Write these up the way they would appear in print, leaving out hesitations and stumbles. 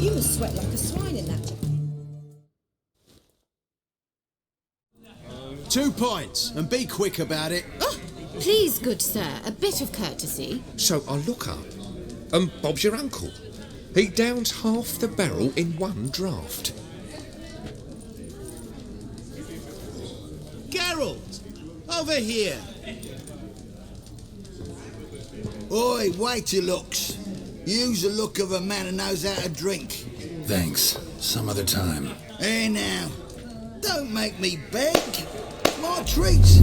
You must sweat like a swine in that jacket. 2 pints, and be quick about it. Oh, please, good sir, a bit of courtesy. So I look up, and Bob's your uncle. He downs half the barrel in one draught. Geralt, over here. Oi, wait your looks. Use the look of a man who knows how to drink. Thanks. Some other time. Hey now, don't make me beg. My treats.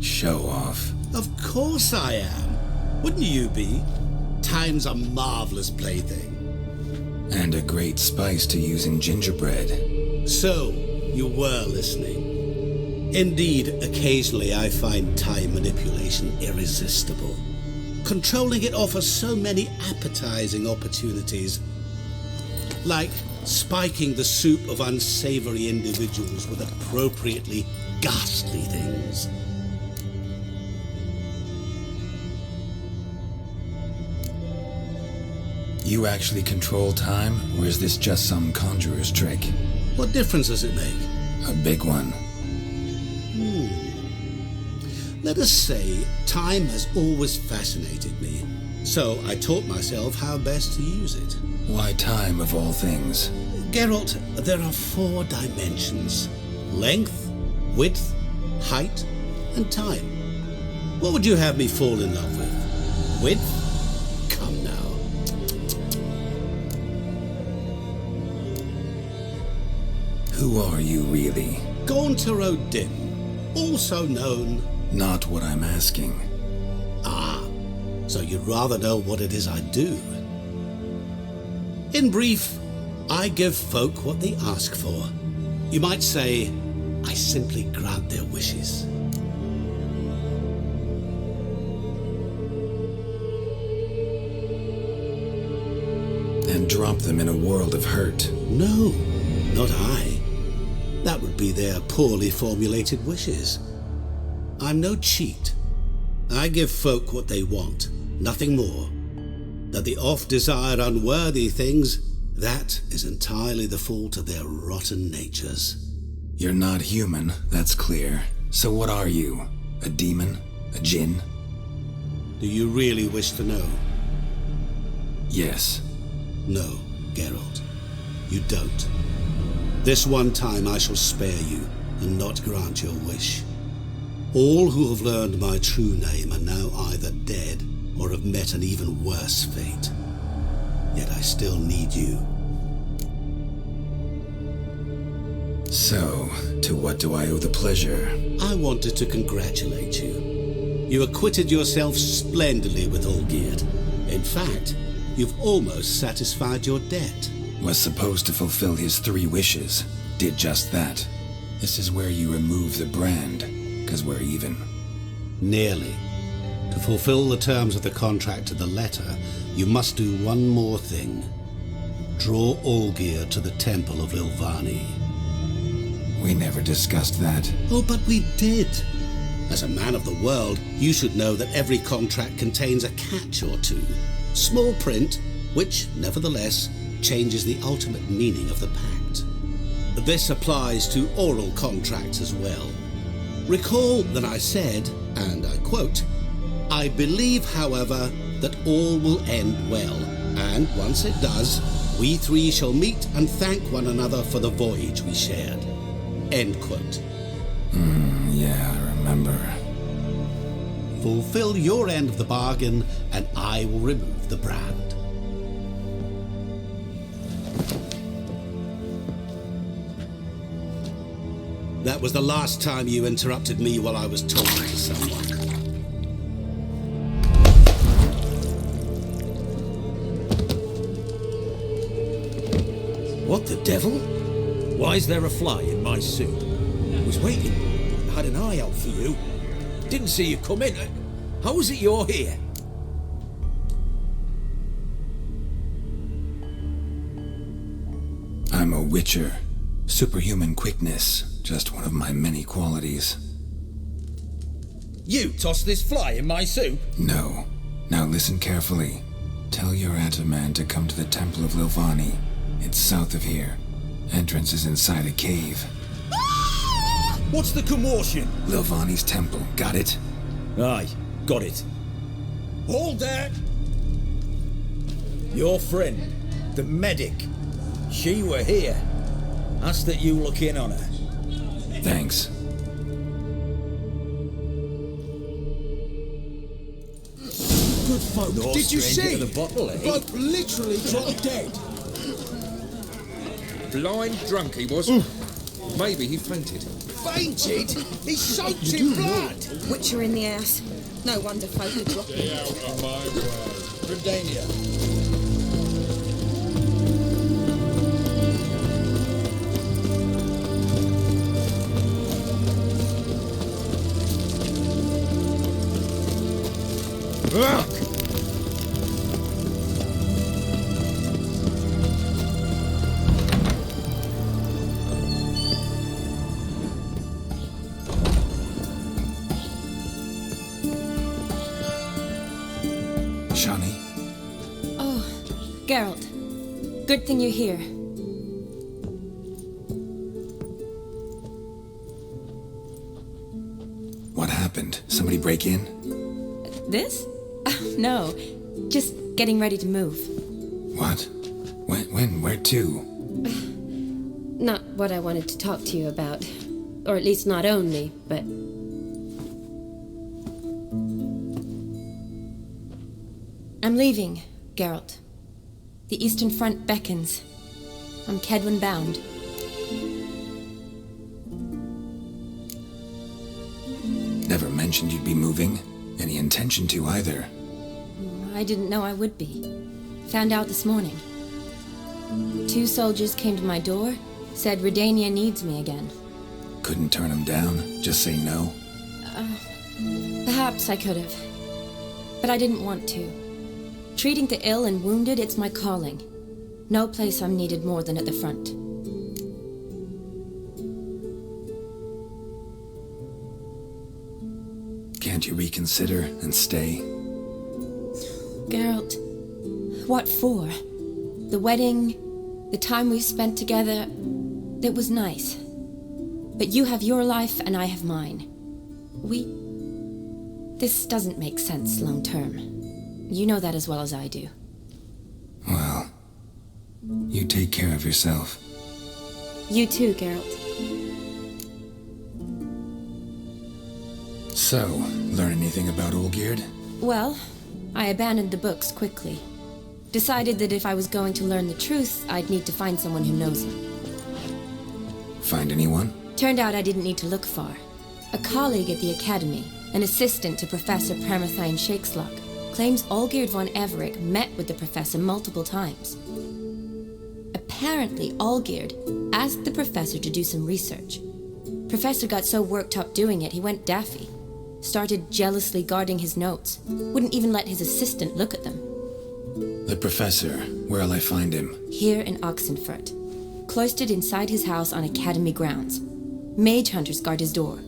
Show off. Of course I am. Wouldn't you be? Time's a marvellous plaything. And a great spice to use in gingerbread. So, you were listening. Indeed, occasionally I find time manipulation irresistible. Controlling it offers so many appetizing opportunities. Like spiking the soup of unsavory individuals with appropriately ghastly things. You actually control time, or is this just some conjurer's trick? What difference does it make? A big one. Let us say time has always fascinated me, so I taught myself how best to use it. Why time of all things? Geralt, there are 4 dimensions: length, width, height, and time. What would you have me fall in love with? Width? Come now. Who are you really? Gaunter O'Dim, also known... Not what I'm asking. Ah, so you'd rather know what it is I do. In brief, I give folk what they ask for. You might say, I simply grant their wishes. And drop them in a world of hurt. No, not I. That would be their poorly formulated wishes. I'm no cheat. I give folk what they want, nothing more. That they oft desire unworthy things, that is entirely the fault of their rotten natures. You're not human, that's clear. So what are you? A demon? A djinn? Do you really wish to know? Yes. No, Geralt. You don't. This one time I shall spare you and not grant your wish. All who have learned my true name are now either dead or have met an even worse fate. Yet I still need you. So, to what do I owe the pleasure? I wanted to congratulate you. You acquitted yourself splendidly with Olgierd. In fact, you've almost satisfied your debt. Was supposed to fulfill his 3 wishes. Did just that. This is where you remove the brand, 'cause we're even. Nearly. To fulfill the terms of the contract to the letter, you must do one more thing. Draw Olgierd to the Temple of Lilvani. We never discussed that. Oh, but we did. As a man of the world, you should know that every contract contains a catch or two. Small print, which, nevertheless, changes the ultimate meaning of the pact. This applies to oral contracts as well. Recall that I said, and I quote, "I believe, however, that all will end well, and once it does, we 3 shall meet and thank one another for the voyage we shared." End quote. Yeah, I remember. Fulfill your end of the bargain, and I will remove the brand. That was the last time you interrupted me while I was talking to someone. What the devil? Why is there a fly in my soup? I was waiting. I had an eye out for you. Didn't see you come in. How is it you're here? I'm a witcher. Superhuman quickness, just one of my many qualities. You tossed this fly in my soup? No. Now listen carefully. Tell your Ataman to come to the Temple of Lilvani. It's south of here. Entrance is inside a cave. What's the commotion? Lilvani's temple, got it? Aye, got it. Hold that! Your friend, the medic, she were here. Ask that you look in on her. Thanks. Good folk, No did you stranger see? to the bottle, eh? Bloke literally dropped dead. Blind drunk he was. Maybe he fainted. Fainted? He's soaked in blood. Witcher in the house. No wonder folk are dropping. Stay out of my way. Redania. Shani? Oh, Geralt. Good thing you're here. What happened? Somebody break in? This? No, just getting ready to move. What? When? Where to? Not what I wanted to talk to you about. Or at least not only, but... I'm leaving, Geralt. The Eastern Front beckons. I'm Kedwin bound. Never mentioned you'd be moving. Any intention to either. I didn't know I would be. Found out this morning. 2 soldiers came to my door, said Redania needs me again. Couldn't turn him down? Just say no? Perhaps I could have. But I didn't want to. Treating the ill and wounded, it's my calling. No place I'm needed more than at the front. Can't you reconsider and stay? Geralt, what for? The wedding, the time we've spent together, it was nice. But you have your life and I have mine. This doesn't make sense long term. You know that as well as I do. Well, you take care of yourself. You too, Geralt. So, learn anything about Olgierd? Well, I abandoned the books quickly. Decided that if I was going to learn the truth, I'd need to find someone who knows him. Find anyone? Turned out I didn't need to look far. A colleague at the Academy, an assistant to Professor Permathine Shakeslok, claims Olgierd von Everec met with the professor multiple times. Apparently, Olgierd asked the professor to do some research. Professor got so worked up doing it, he went daffy. Started jealously guarding his notes. Wouldn't even let his assistant look at them. The professor. Where'll I find him? Here in Oxenfurt. Cloistered inside his house on Academy grounds. Mage hunters guard his door.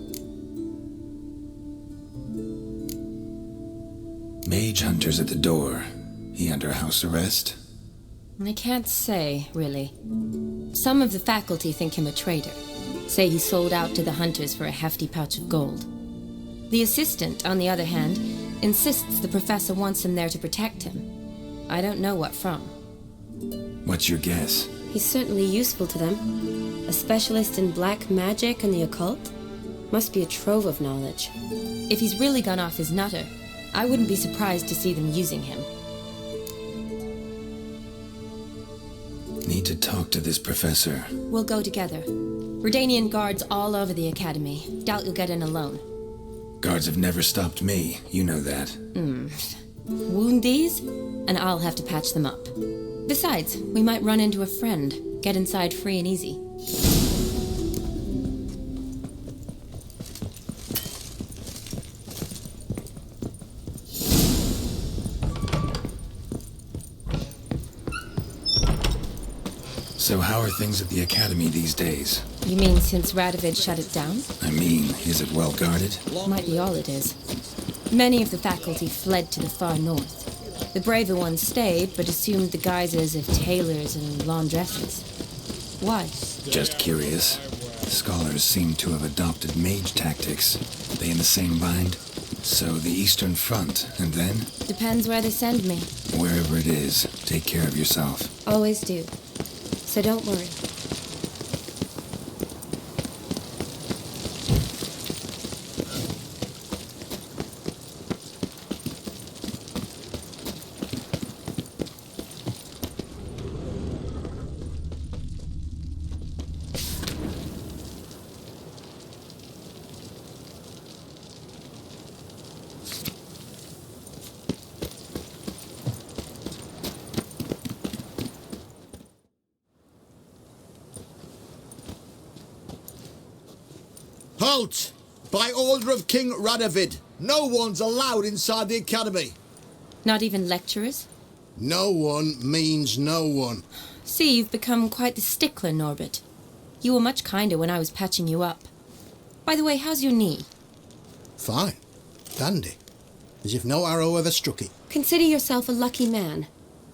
Mage hunters at the door. He under house arrest? I can't say, really. Some of the faculty think him a traitor. Say he sold out to the hunters for a hefty pouch of gold. The assistant, on the other hand, insists the professor wants him there to protect him. I don't know what from. What's your guess? He's certainly useful to them. A specialist in black magic and the occult? Must be a trove of knowledge. If he's really gone off his nutter, I wouldn't be surprised to see them using him. Need to talk to this professor. We'll go together. Redanian guards all over the Academy. Doubt you'll get in alone. Guards have never stopped me. You know that. Wound these, and I'll have to patch them up. Besides, we might run into a friend. Get inside free and easy. So how are things at the academy these days? You mean since Radovid shut it down? I mean, is it well guarded? Might be all it is. Many of the faculty fled to the far north. The braver ones stayed, but assumed the guises of tailors and laundresses. Why? Just curious. Scholars seem to have adopted mage tactics. They in the same bind? So the Eastern Front, and then? Depends where they send me. Wherever it is, take care of yourself. Always do. So don't worry. Halt! By order of King Radovid, no one's allowed inside the academy. Not even lecturers? No one means no one. See, you've become quite the stickler, Norbert. You were much kinder when I was patching you up. By the way, how's your knee? Fine. Dandy. As if no arrow ever struck it. Consider yourself a lucky man.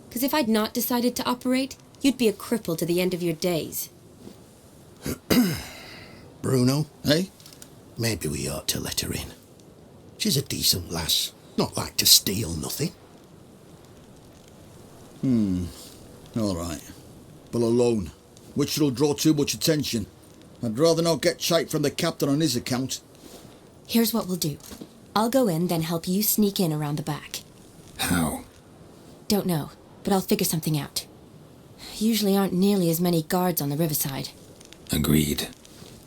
Because if I'd not decided to operate, you'd be a cripple to the end of your days. Bruno, eh? Maybe we ought to let her in. She's a decent lass. Not like to steal nothing. All right. But alone, which will draw too much attention. I'd rather not get shite from the captain on his account. Here's what we'll do. I'll go in, then help you sneak in around the back. How? Don't know, but I'll figure something out. Usually aren't nearly as many guards on the riverside. Agreed.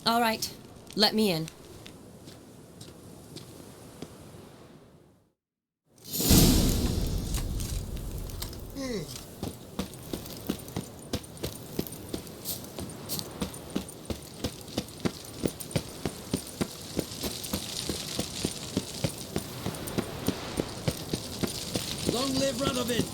All right, let me in. Long live Radovid!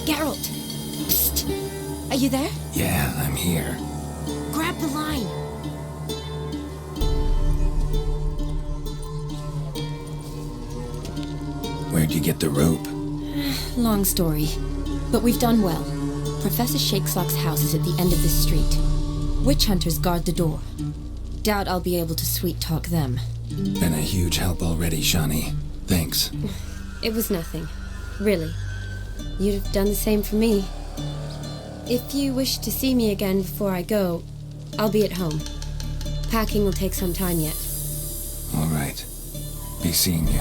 Geralt! Psst! Are you there? Yeah, I'm here. Grab the line! Where'd you get the rope? Long story. But we've done well. Professor Shakeslock's house is at the end of this street. Witch hunters guard the door. Doubt I'll be able to sweet-talk them. Been a huge help already, Shani. Thanks. It was nothing. Really. You'd have done the same for me. If you wish to see me again before I go, I'll be at home. Packing will take some time yet. All right. Be seeing you.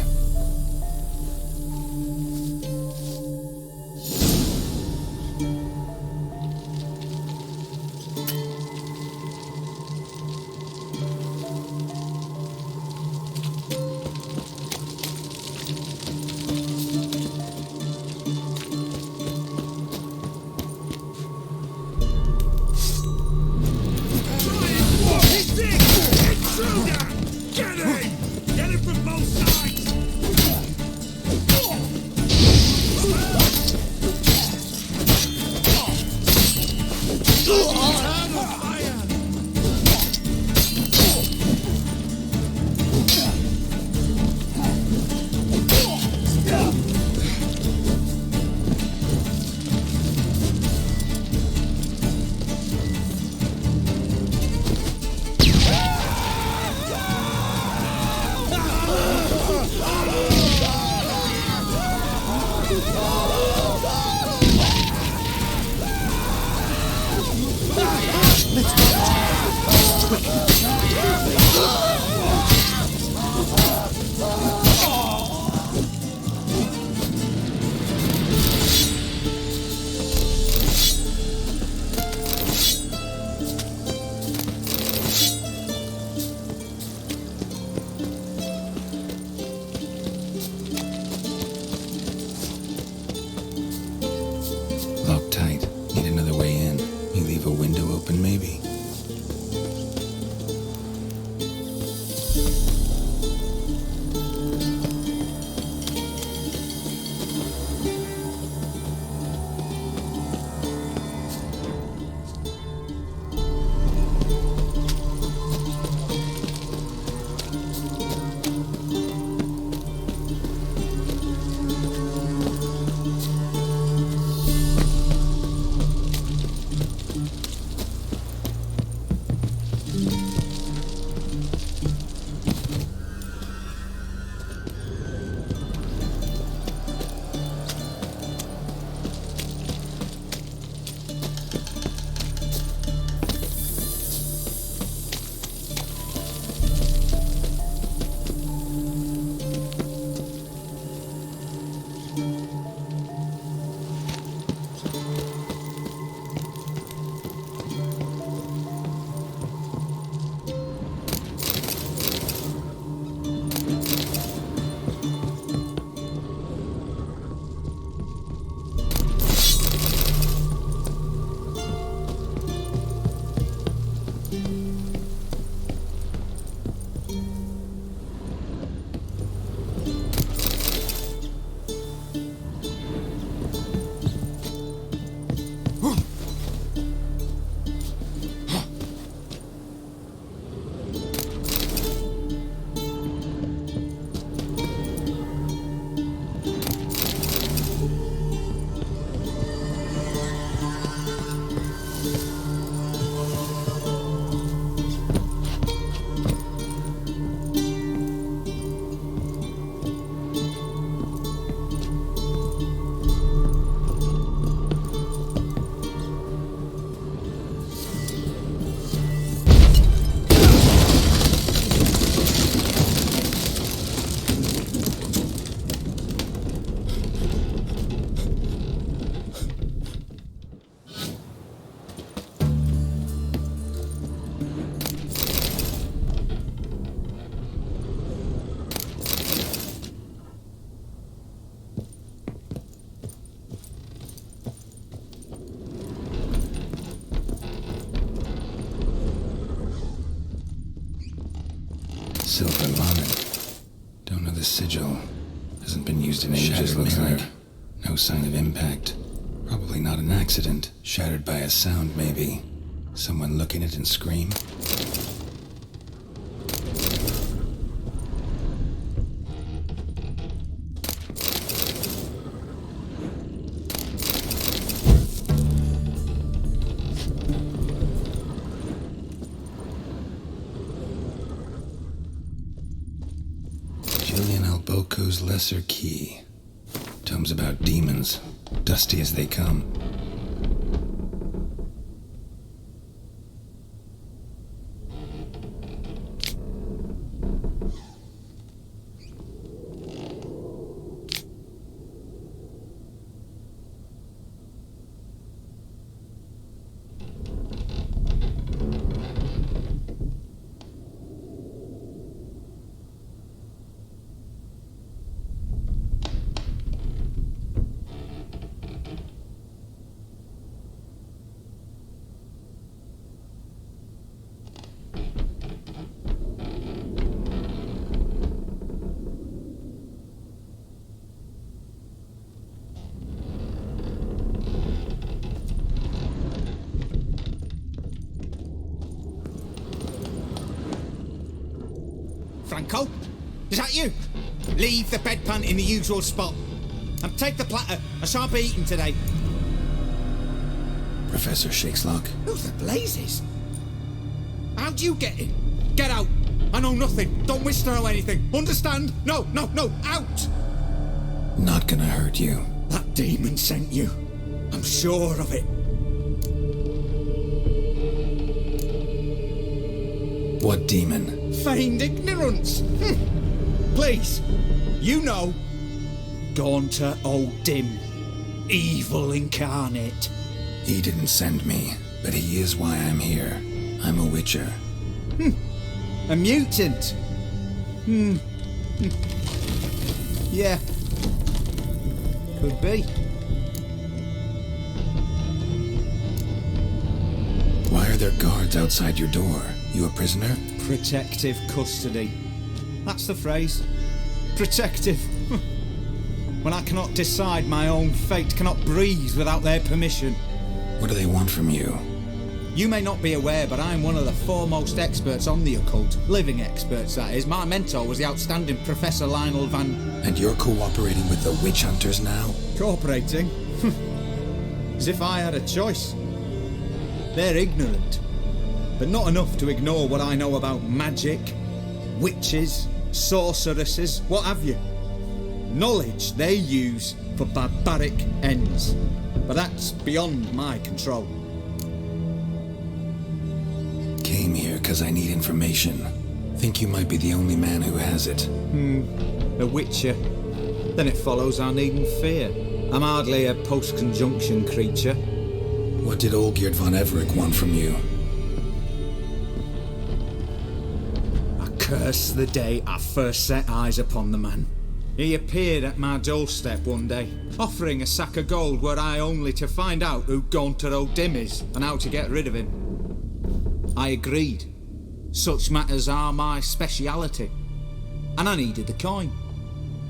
Silver lining. Don't know the sigil. Hasn't been used in ages, looks like. No sign of impact. Probably not an accident. Shattered by a sound, maybe. Someone look in it and scream. Boko's Lesser Key. Tomes about demons, dusty as they come. Franco? Is that you? Leave the bedpan in the usual spot. And take the platter. I shan't be eating today. Professor Shakeslock. Who the blazes? How'd you get in? Get out. I know nothing. Don't wish to know anything. Understand? No, out! Not gonna hurt you. That demon sent you. I'm sure of it. What demon? Feigned ignorance. Please, you know. Gaunter O'Dim. Evil incarnate. He didn't send me, but he is why I'm here. I'm a witcher. A mutant. Yeah. Could be. Why are there guards outside your door? You a prisoner? Protective custody. That's the phrase. Protective. When I cannot decide my own fate, cannot breathe without their permission. What do they want from you? You may not be aware, but I'm one of the foremost experts on the occult. Living experts, that is. My mentor was the outstanding Professor Lionel Van... And you're cooperating with the witch hunters now? Cooperating? As if I had a choice. They're ignorant, but not enough to ignore what I know about magic, witches, sorceresses, what have you. Knowledge they use for barbaric ends, but that's beyond my control. Came here because I need information. Think you might be the only man who has it. A witcher. Then it follows I needn't fear. I'm hardly a post-conjunction creature. What did Olgierd von Everec want from you? I curse the day I first set eyes upon the man. He appeared at my doorstep one day, offering a sack of gold were I only to find out who Gaunter O'Dim is and how to get rid of him. I agreed. Such matters are my speciality. And I needed the coin.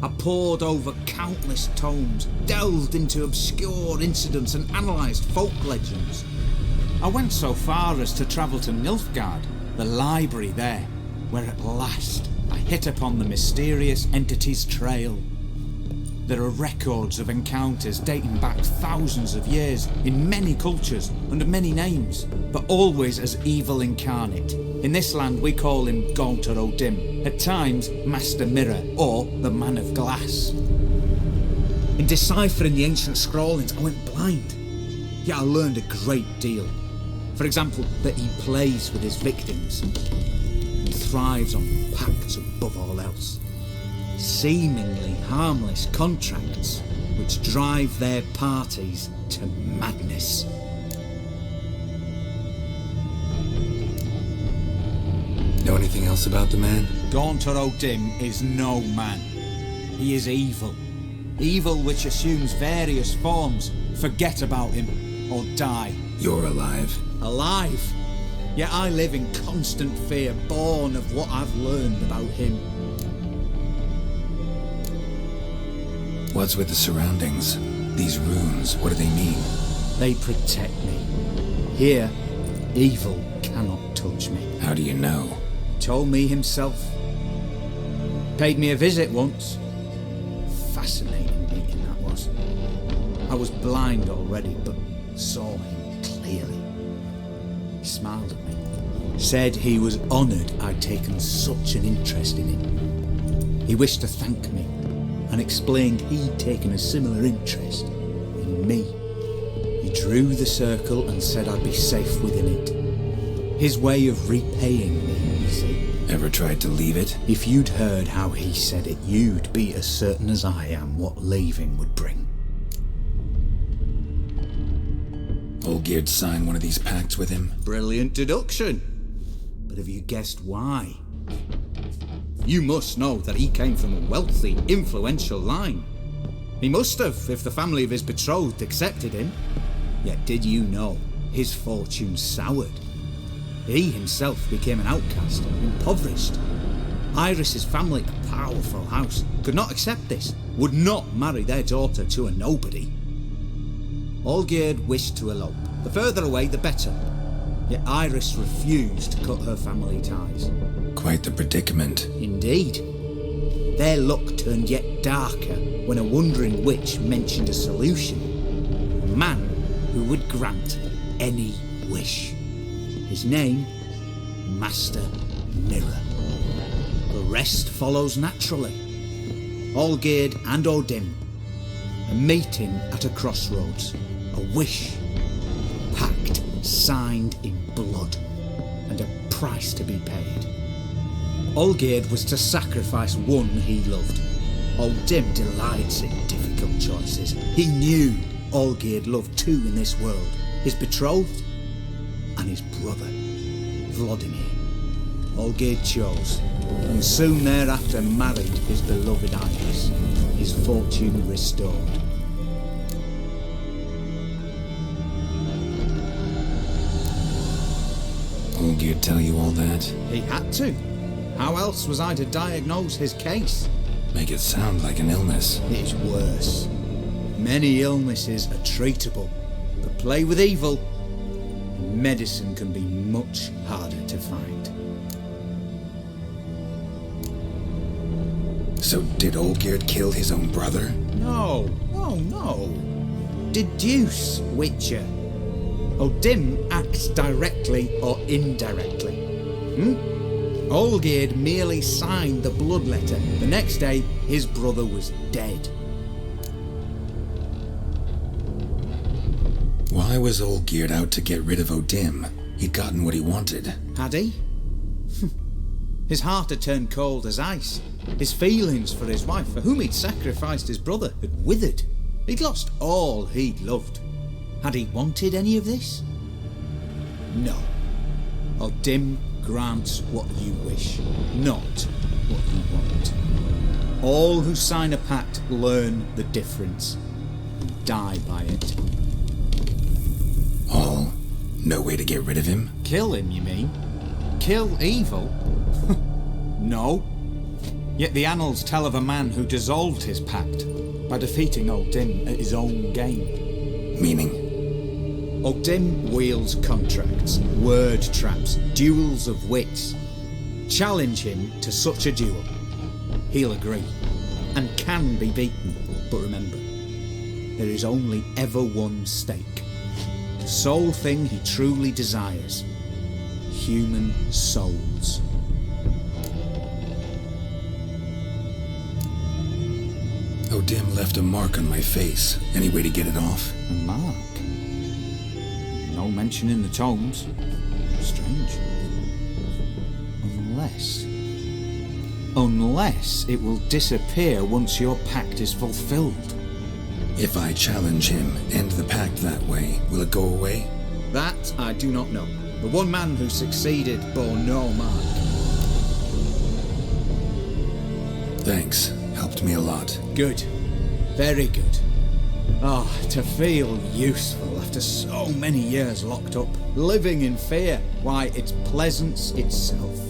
I pored over countless tomes, delved into obscure incidents and analysed folk legends. I went so far as to travel to Nilfgaard, the library there, where at last I hit upon the mysterious entity's trail. There are records of encounters dating back thousands of years in many cultures under many names, but always as evil incarnate. In this land we call him Gaunter O'Dim, at times Master Mirror or the Man of Glass. In deciphering the ancient scrawlings I went blind, yet I learned a great deal. For example, that he plays with his victims and thrives on pacts above all else. Seemingly harmless contracts which drive their parties to madness. Know anything else about the man? Gaunter O'Dim is no man. He is evil. Evil which assumes various forms. Forget about him or die. You're alive. Alive? Yet I live in constant fear, born of what I've learned about him. What's with the surroundings? These runes, what do they mean? They protect me. Here, evil cannot touch me. How do you know? Told me himself. Paid me a visit once. Fascinating meeting that was. I was blind already, but saw him clearly. He smiled at me. Said he was honoured I'd taken such an interest in him. He wished to thank me and explained he'd taken a similar interest in me. He drew the circle and said I'd be safe within it. His way of repaying me, you see. Ever tried to leave it? If you'd heard how he said it, you'd be as certain as I am what leaving would bring. Olgierd signed one of these pacts with him? Brilliant deduction. But have you guessed why? You must know that he came from a wealthy, influential line. He must have, if the family of his betrothed accepted him. Yet did you know his fortune soured? He himself became an outcast, impoverished. Iris's family, a powerful house, could not accept this, would not marry their daughter to a nobody. Olgierd wished to elope. The further away, the better. Yet Iris refused to cut her family ties. Quite the predicament. Indeed. Their luck turned yet darker when a wandering witch mentioned a solution. A man who would grant any wish. His name, Master Mirror. The rest follows naturally. Olgierd and Odin, a meeting at a crossroads, a wish, a pact signed in blood, and a price to be paid. Olgierd was to sacrifice one he loved. Odin delights in difficult choices. He knew Olgierd loved two in this world, his betrothed and his brother, Vladimir. Olgierd chose, and soon thereafter married his beloved Iris, his fortune restored. Olgierd tell you all that? He had to. How else was I to diagnose his case? Make it sound like an illness. It is worse. Many illnesses are treatable, but play with evil, and medicine can be much harder to find. So did Olgierd kill his own brother? No. Deduce, Witcher. Odin acts directly or indirectly. Olgierd merely signed the blood letter. The next day, his brother was dead. Why was Olgierd out to get rid of Odin? He'd gotten what he wanted. Had he? His heart had turned cold as ice. His feelings for his wife, for whom he'd sacrificed his brother, had withered. He'd lost all he'd loved. Had he wanted any of this? No. Odin grants what you wish, not what you want. All who sign a pact learn the difference and die by it. All? No way to get rid of him? Kill him, you mean? Kill evil? No. Yet the annals tell of a man who dissolved his pact by defeating Odin at his own game. Meaning? Odin wields contracts, word traps, duels of wits. Challenge him to such a duel. He'll agree, and can be beaten. But remember, there is only ever one stake. The sole thing he truly desires. Human souls. Odin left a mark on my face. Any way to get it off? A mark? No mention in the tomes. Strange. Unless it will disappear once your pact is fulfilled. If I challenge him, end the pact that way, will it go away? That I do not know. The one man who succeeded bore no mark. Thanks. Helped me a lot. Good. Very good. Oh, to feel useful after so many years locked up, living in fear. Why, it's pleasance itself.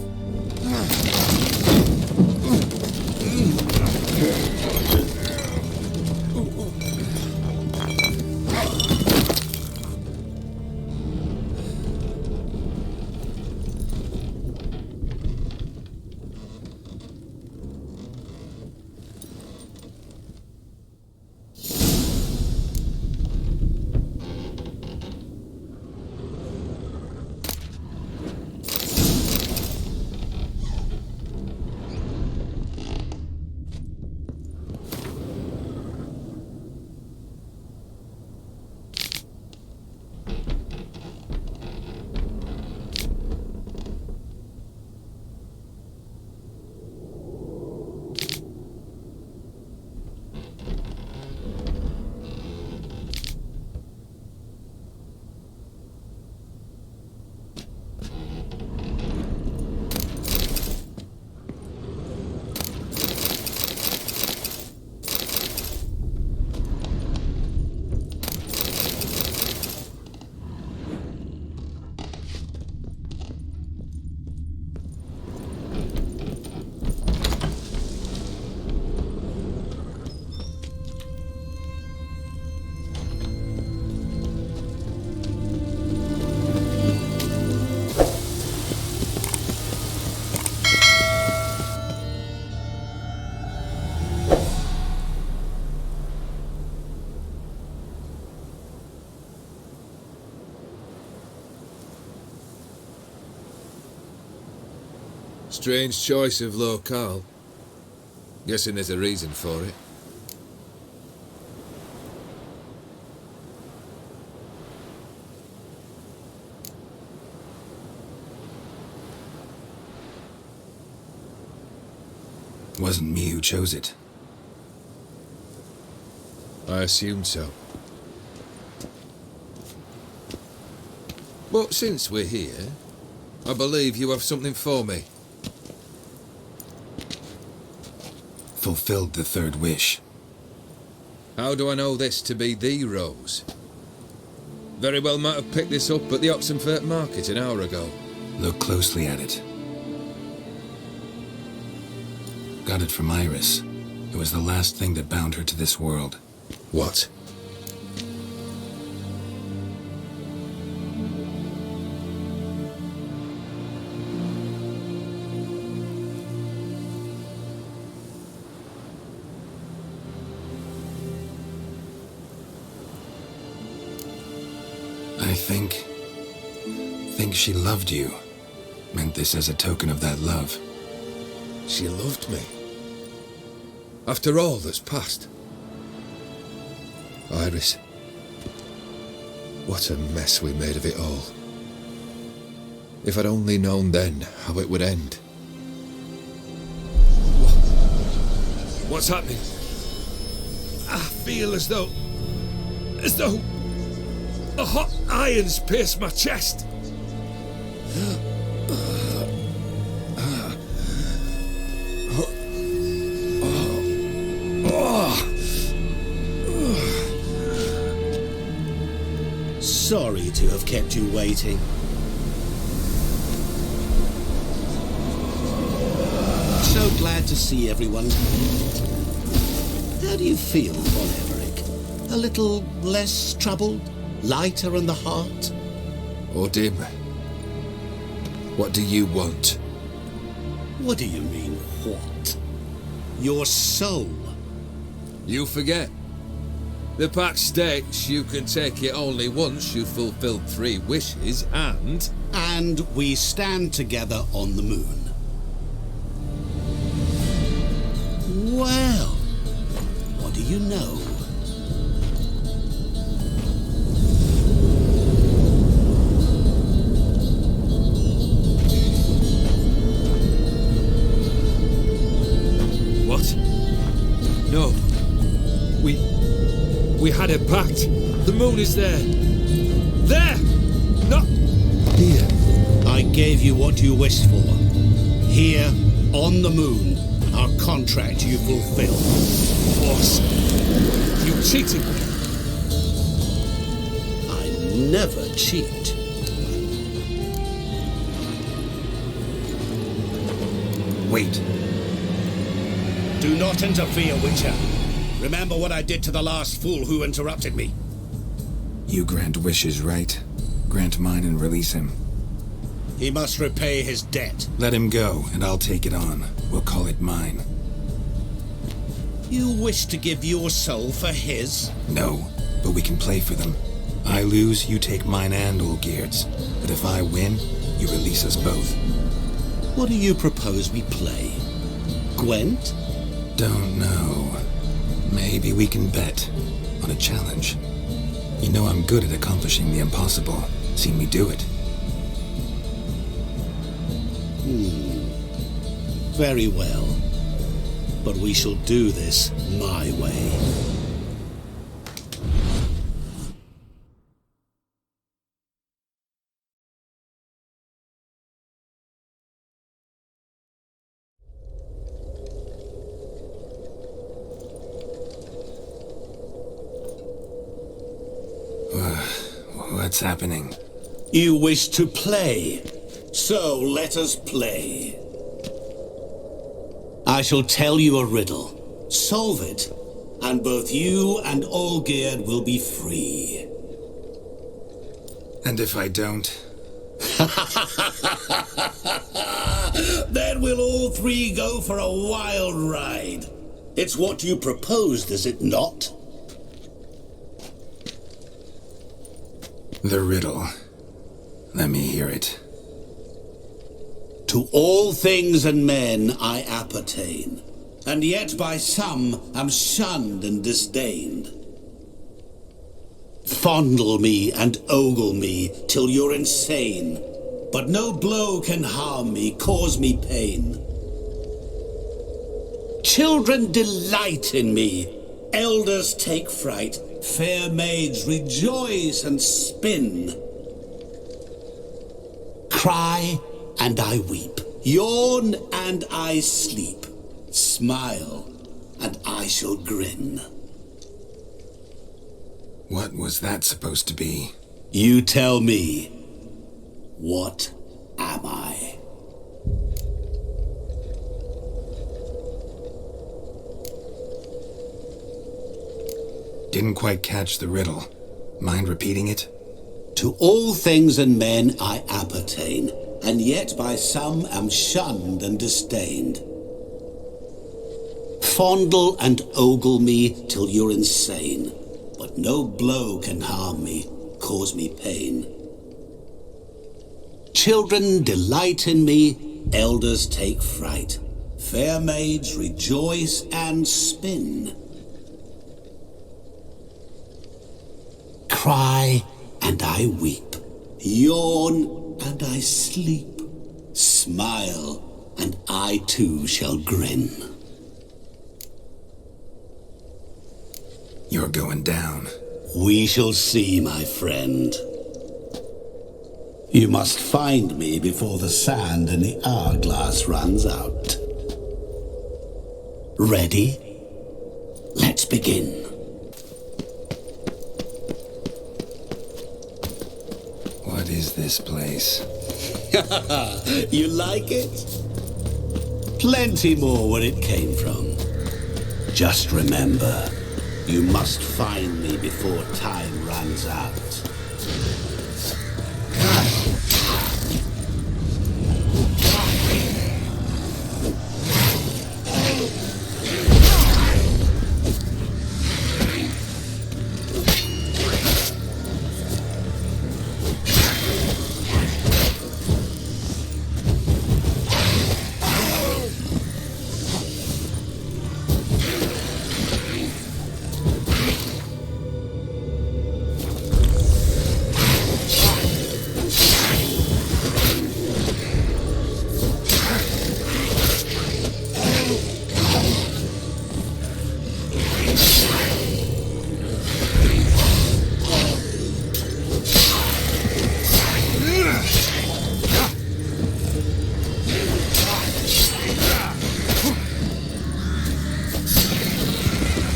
Strange choice of locale. Guessing there's a reason for it. Wasn't me who chose it. I assumed so. But since we're here, I believe you have something for me. Fulfilled the third wish. How do I know this to be the rose? Very well might have picked this up at the Oxenfurt market an hour ago. Look closely at it. Got it from Iris. It was the last thing that bound her to this world. What? I think she loved you. Meant this as a token of that love. She loved me. After all that's passed. Iris. What a mess we made of it all. If I'd only known then how it would end. What's happening? I feel as though a hot iron's pierced my chest. Sorry to have kept you waiting. So glad to see everyone. How do you feel, Von Everett? A little less troubled? Lighter in the heart? Or dim? What do you want? What do you mean, what? Your soul. You forget. The pact states you can take it only once you've fulfilled 3 wishes and... And we stand together on the moon. Well, what do you know? What? No. We had a pact. The moon is there. There! Not here. I gave you what you wished for. Here, on the moon, our contract you fulfilled. Boss, you cheated me. never cheat. Wait. Do not interfere, Witcher. Remember what I did to the last fool who interrupted me. You grant wishes, right? Grant mine and release him. He must repay his debt. Let him go, and I'll take it on. We'll call it mine. You wish to give your soul for his? No, but we can play for them. I lose, you take mine and Olgierd's. But if I win, you release us both. What do you propose we play? Gwent? Don't know. Maybe we can bet on a challenge. You know I'm good at accomplishing the impossible. Seen me do it. Very well. But we shall do this my way. What's happening? You wish to play, so let us play. I shall tell you a riddle. Solve it, and both you and Olgierd will be free. And if I don't? Then we'll all three go for a wild ride. It's what you proposed, is it not? The riddle. Let me hear it. To all things and men I appertain, and yet by some am shunned and disdained. Fondle me and ogle me till you're insane, but no blow can harm me, cause me pain. Children delight in me, elders take fright, fair maids rejoice and spin. Cry and I weep, yawn and I sleep, smile and I shall grin. What was that supposed to be? You tell me, what am I? Didn't quite catch the riddle. Mind repeating it? To all things and men I appertain, and yet by some am shunned and disdained. Fondle and ogle me till you're insane, but no blow can harm me, cause me pain. Children delight in me, elders take fright, fair maids rejoice and spin. Cry and I weep, yawn and I sleep, smile and I too shall grin. You're going down. We shall see, my friend. You must find me before the sand in the hourglass runs out. Ready? Let's begin. What is this place? You like it? Plenty more where it came from. Just remember, you must find me before time runs out.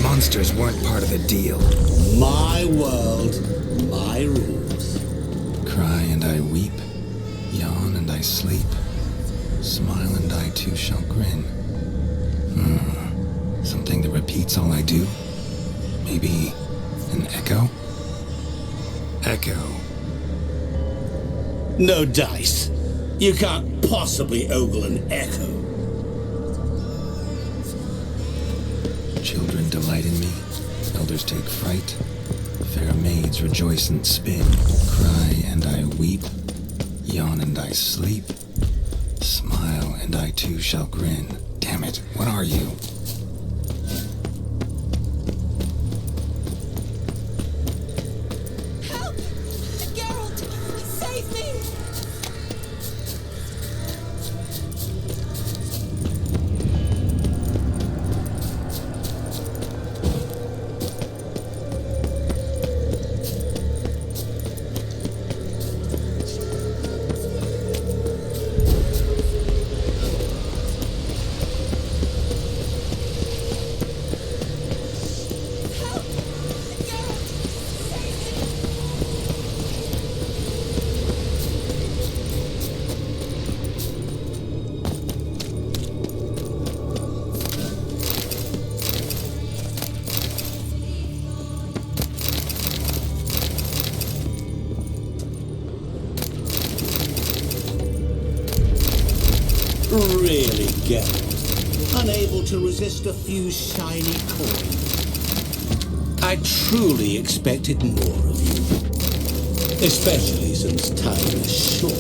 Monsters weren't part of the deal. My world, my rules. Cry and I weep, yawn and I sleep, smile and I too shall grin. Something that repeats all I do? Maybe an echo? Echo. No dice. You can't possibly ogle an echo. Children delight in me, elders take fright, fair maids rejoice and spin. Cry and I weep, yawn and I sleep, smile and I too shall grin. Damn it, what are you? Help! Geralt! Save me! Really, Geralt? Unable to resist a few shiny coins? I truly expected more of you. Especially since time is short.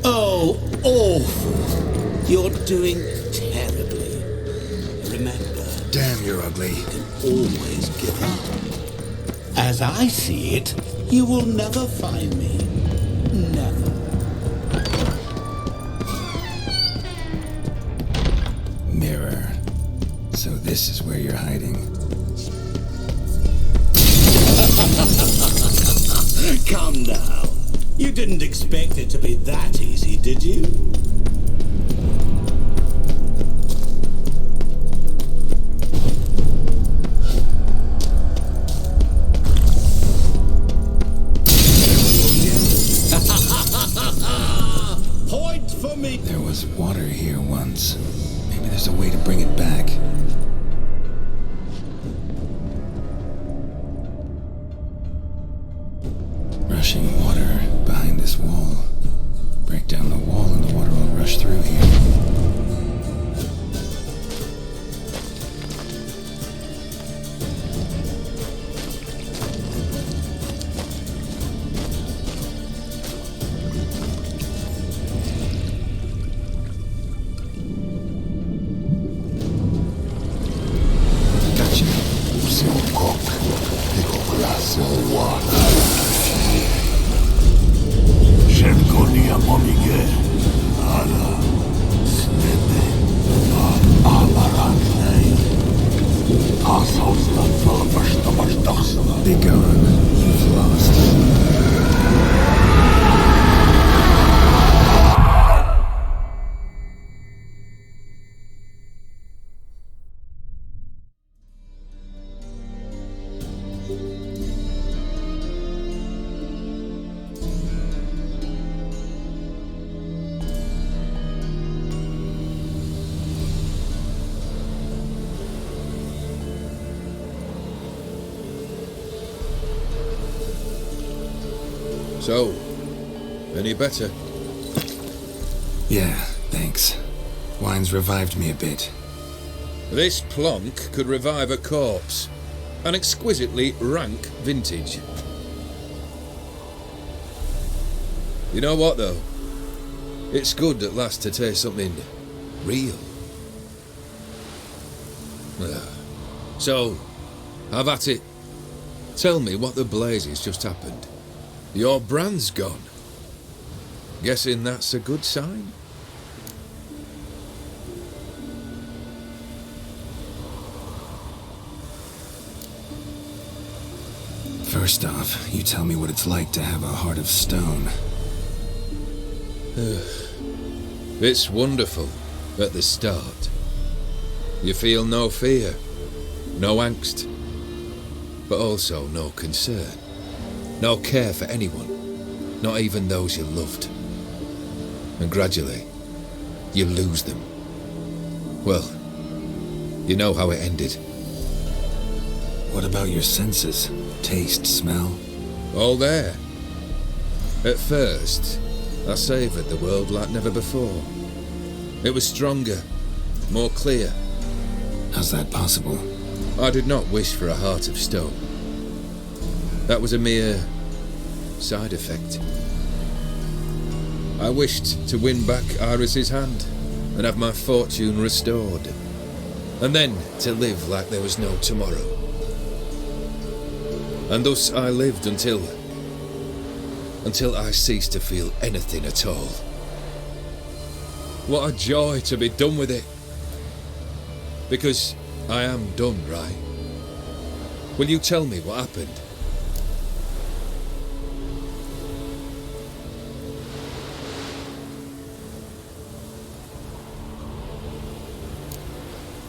Oh, awful. You're doing terribly. Remember, Damn, you're ugly. you can always give up. As I see it, you will never find me. Never. Mirror. So this is where you're hiding. Come now. You didn't expect it to be that easy, did you? Point for me. There was water here once. Maybe there's a way to bring it back. Rushing water behind this wall. Break down the wall and the water will rush through here. Be gone. You've lost. So, any better? Yeah, thanks. Wine's revived me a bit. This plonk could revive a corpse. An exquisitely rank vintage. You know what, though? It's good at last to taste something real. So, have at it. Tell me what the blazes just happened. Your brand's gone. Guessing that's a good sign? First off, you tell me what it's like to have a heart of stone. It's wonderful at the start. You feel no fear, no angst, but also no concern, no care for anyone, not even those you loved. And gradually, you lose them. Well, you know how it ended. What about your senses? Taste, smell? All there. At first, I savoured the world like never before. It was stronger, more clear. How's that possible? I did not wish for a heart of stone. That was a mere side effect. I wished to win back Iris's hand and have my fortune restored, and then to live like there was no tomorrow. And thus I lived until I ceased to feel anything at all. What a joy to be done with it. Because I am done, right? Will you tell me what happened?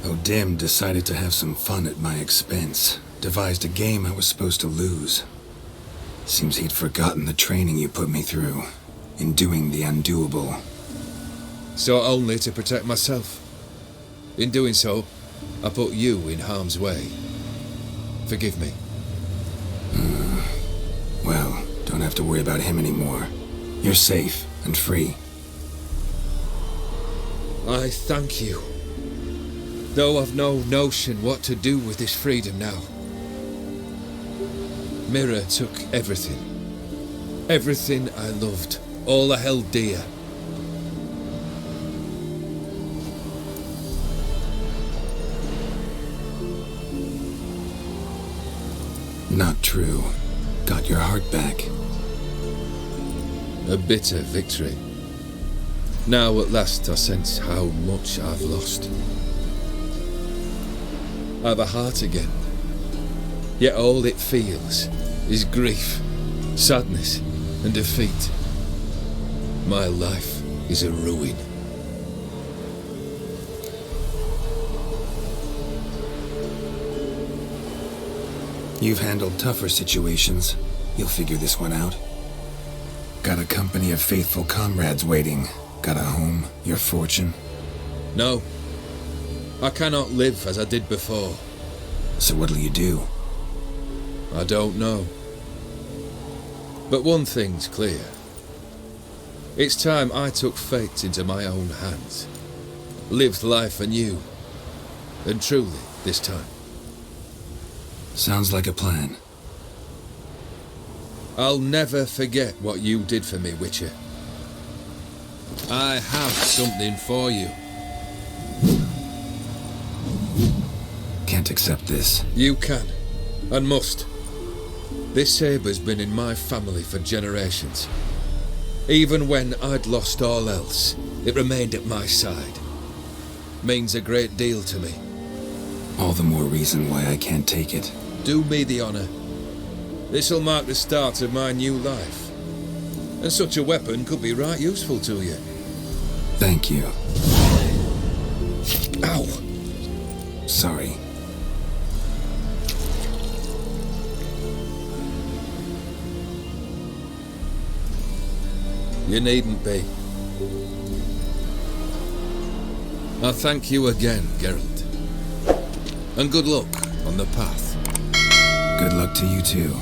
O'Dim decided to have some fun at my expense. Devised a game I was supposed to lose. Seems he'd forgotten the training you put me through in doing the undoable. So only to protect myself. In doing so, I put you in harm's way. Forgive me. Well, don't have to worry about him anymore. You're safe and free. I thank you. Though I've no notion what to do with this freedom now. Mirror took everything. Everything I loved. All I held dear. Not true. Got your heart back. A bitter victory. Now at last I sense how much I've lost. I've a heart again. Yet all it feels is grief, sadness, and defeat. My life is a ruin. You've handled tougher situations. You'll figure this one out. Got a company of faithful comrades waiting. Got a home, your fortune. No. I cannot live as I did before. So what'll you do? I don't know. But one thing's clear. It's time I took fate into my own hands. Lived life anew. And truly, this time. Sounds like a plan. I'll never forget what you did for me, Witcher. I have something for you. Can't accept this. You can, and must. This saber's been in my family for generations. Even when I'd lost all else, it remained at my side. Means a great deal to me. All the more reason why I can't take it. Do me the honor. This'll mark the start of my new life. And such a weapon could be right useful to you. Thank you. Ow! Sorry. You needn't be. I thank you again, Geralt. And good luck on the path. Good luck to you too.